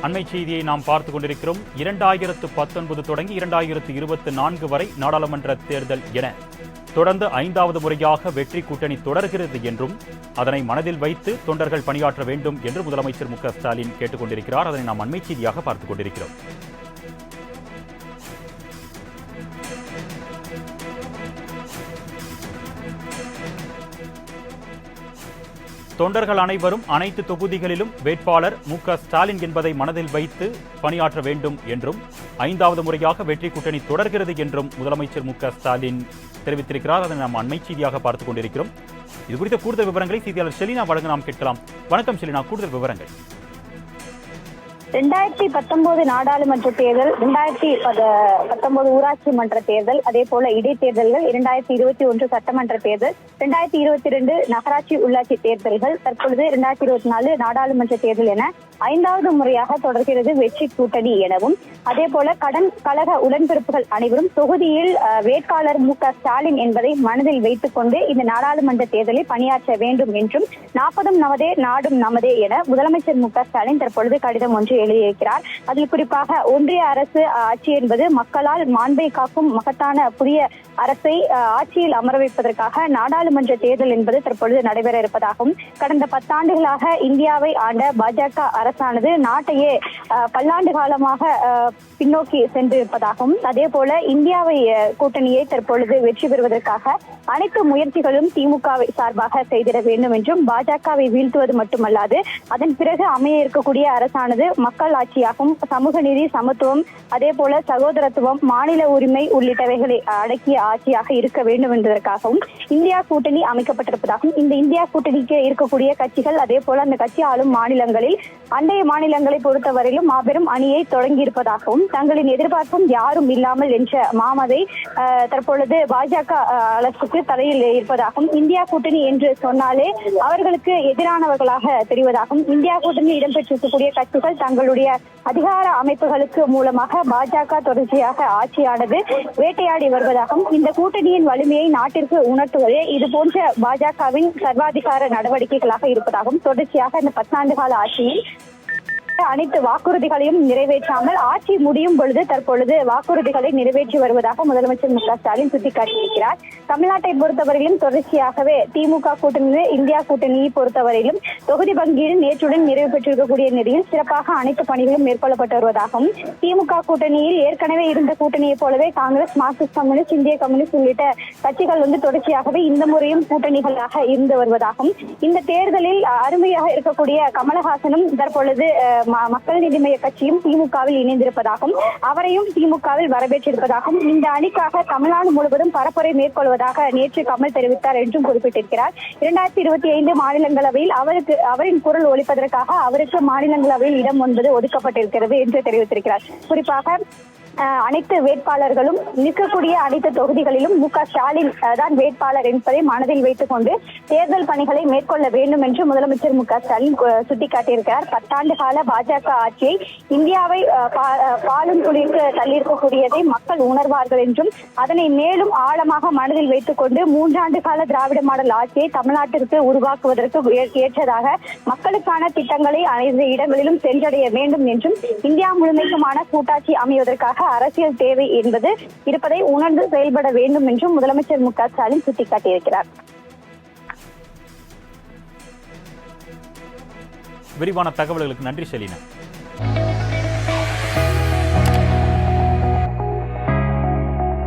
அண்மை செய்தியை நாம் பார்த்துக் கொண்டிருக்கிறோம். 2019 தொடங்கி 2024 வரை நாடாளுமன்ற தேர்தல் என தொடர்ந்து 5வது முறையாக வெற்றி கூட்டணி தொடர்கிறது என்றும் அதனை மனதில் வைத்து தொண்டர்கள் பணியாற்ற வேண்டும் என்று முதலமைச்சர் மு.க. ஸ்டாலின் கேட்டுக் கொண்டிருக்கிறார். அதனை நாம் அண்மை செய்தியாக பார்த்துக் கொண்டிருக்கிறோம். தொண்டர்கள் அனைவரும் அனைத்து தொகுதிகளிலும் வேட்பாளர் மு.க. ஸ்டாலின் என்பதை மனதில் வைத்து பணியாற்ற வேண்டும் என்றும் 5வது முறையாக வெற்றி கூட்டணி தொடர்கிறது என்றும் முதலமைச்சர் மு.க. ஸ்டாலின் தெரிவித்திருக்கிறார். அதை நாம் அண்மை செய்தியாக பார்த்துக் கொண்டிருக்கிறோம். இது குறித்த கூடுதல் விவரங்களை செய்தியாளர் ஷெலினா வழங்க நாம் கேட்கலாம். வணக்கம் ஷெலினா, கூடுதல் விவரங்கள். 2019 நாடாளுமன்ற தேர்தல், 2019 ஊராட்சி மன்ற தேர்தல், அதே போல இடைத்தேர்தல்கள், 2021 சட்டமன்ற தேர்தல், 2022 நகராட்சி உள்ளாட்சி தேர்தல்கள், தற்பொழுது 2024 நாடாளுமன்ற தேர்தல் என 5வது முறையாக தொடர்கிறது வெற்றி கூட்டணி எனவும், அதே போல கழக உடன்பிறப்புகள் அனைவரும் தொகுதியில் வேட்பாளர் மு.க. ஸ்டாலின் என்பதை மனதில் வைத்துக் கொண்டு இந்த நாடாளுமன்ற தேர்தலில் பணியாற்ற வேண்டும் என்றும் 40 நமதே நாடும் நமதே என முதலமைச்சர் மு.க. ஸ்டாலின் தற்பொழுது கடிதம் ஒன்று எழுதியிருக்கிறார். அதில் குறிப்பாக ஒன்றிய அரசு ஆட்சி என்பது மக்களால் மாண்பை காக்கும் மகத்தான புதிய அரசை ஆட்சியில் அமர வைப்பதற்காக நாடாளுமன்ற தேர்தல் என்பது தற்பொழுது நடைபெற இருப்பதாகவும், கடந்த 10 ஆண்டுகளாக இந்தியாவை ஆண்ட பாஜக அரசானது நாட்டையே பல்லாண்டு காலமாக பின்னோக்கி சென்றிருப்பதாகவும், அதே போல இந்தியாவை கூட்டணியை தற்பொழுது வெற்றி பெறுவதற்காக அனைத்து முயற்சிகளும் திமுகவை சார்பாக செய்திட வேண்டும் என்றும், பாஜகவை வீழ்த்துவது மட்டுமல்லாது அதன் பிறகு அமைய இருக்கக்கூடிய அரசானது மக்கள் ஆட்சியாகவும் சமூக நீதி, சமத்துவம், அதே போல சகோதரத்துவம், மாநில உரிமை உள்ளிட்டவைகளை அடக்கிய ஆட்சியாக இருக்க வேண்டும் என்பதற்காகவும் இந்தியா கூட்டணி அமைக்கப்பட்டிருப்பதாகவும், இந்த இந்தியா கூட்டணிக்கு இருக்கக்கூடிய கட்சிகள் அதே போல அந்த கட்சி ஆளும் மாநிலங்களில் அண்டைய மாநிலங்களை பொறுத்தவரையிலும் மாபெரும் அணியை தொடங்கி இருப்பதாகவும், தங்களின் எதிர்பார்ப்பும் யாரும் இல்லாமல் என்ற மாமதை தற்பொழுது பாஜக அரசுக்கு தலையில் இருப்பதாகவும், இந்தியா கூட்டணி என்று சொன்னாலே அவர்களுக்கு எதிரானவர்களாக தெரிவதாகவும், இந்தியா கூட்டணியில் இடம்பெற்றிருக்கக்கூடிய கட்சிகள் தங்களுடைய அதிகார அமைப்புகளுக்கு மூலமாக பாஜக தொடர்ச்சியாக ஆட்சியானது வேட்டையாடி வருவதாகவும், இந்த கூட்டணியின் வலிமையை நாட்டிற்கு உணர்த்துவதே இது போன்ற பாஜகவின் சர்வாதிகார நடவடிக்கைகளாக இருப்பதாகவும், தொடர்ச்சியாக இந்த 10 ஆண்டு கால ஆட்சியில் அனைத்து வாக்குறுதிகளையும் நிறைவேற்றாமல் ஆட்சி முடியும் பொழுது தற்பொழுது வாக்குறுதிகளை நிறைவேற்றி வருவதாக முதலமைச்சர் மு.க. ஸ்டாலின் சுட்டிக்காட்டியிருக்கிறார். தமிழ்நாட்டை பொறுத்தவரையிலும் தொடர்ச்சியாகவே திமுக கூட்டணி, இந்தியா கூட்டணியை பொறுத்தவரையிலும் தொகுதி பங்கீடு நேற்றுடன் நிறைவு பெற்றிருக்கக்கூடிய நிலையில் சிறப்பாக அனைத்து பணிகளும் மேற்கொள்ளப்பட்டு வருவதாகவும், திமுக கூட்டணியில் ஏற்கனவே இருந்த கூட்டணியை போலவே காங்கிரஸ், மார்க்சிஸ்ட் கம்யூனிஸ்ட், இந்திய கம்யூனிஸ்ட் உள்ளிட்ட கட்சிகள் தொடர்ச்சியாகவே இந்த முறையும் கூட்டணிகளாக இருந்து வருவதாகவும், இந்த தேர்தலில் அருமையாக இருக்கக்கூடிய கமலஹாசனும் தற்பொழுது மக்கள் நீதி மய்ய கட்சியும் திமுகவில் இணைந்திருப்பதாகவும், அவரையும் திமுகவில் வரவேற்றிருப்பதாகவும், இந்த அணிக்காக தமிழ்நாடு முழுவதும் பரப்புரை மேற்கொள்வதாக நேற்று கமல் தெரிவித்தார் என்றும் குறிப்பிட்டிருக்கிறார். 2025 மாநிலங்களவையில் அவரின் குரல் ஒலிப்பதற்காக அவருக்கு மாநிலங்களவையில் இடம் ஒதுக்கப்பட்டிருக்கிறது என்று தெரிவித்திருக்கிறார். குறிப்பாக அனைத்து வேட்பாளர்களும் நிற்கக்கூடிய அனைத்து தொகுதிகளிலும் மு.க. ஸ்டாலின் தான் வேட்பாளர் என்பதை மனதில் வைத்துக் கொண்டு தேர்தல் பணிகளை மேற்கொள்ள வேண்டும் என்று முதலமைச்சர் மு.க. ஸ்டாலின் சுட்டிக்காட்டியிருக்கிறார். 10 ஆண்டு கால பாஜக ஆட்சியை இந்தியாவை பாலும் துளிர்க்கு தள்ளியிருக்கக்கூடியதை மக்கள் உணர்வார்கள் என்றும், அதனை மேலும் ஆழமாக மனதில் வைத்துக் கொண்டு 3 ஆண்டு கால திராவிட மாடல் ஆட்சியை தமிழ்நாட்டிற்கு உருவாக்குவதற்கு ஏற்றதாக மக்களுக்கான திட்டங்களை அனைத்து இடங்களிலும் சென்றடைய வேண்டும் என்றும், இந்தியா முழுமைக்குமான கூட்டாட்சி அமைவதற்காக அரசியல் தேவை என்பது இருப்பதை உணர்ந்து செயல்பட வேண்டும் என்றும் முதலமைச்சர் மு.க. ஸ்டாலின் சுட்டிக்காட்டியிருக்கிறார். விரிவான தகவல்களுக்கு நன்றி ஷெலினா.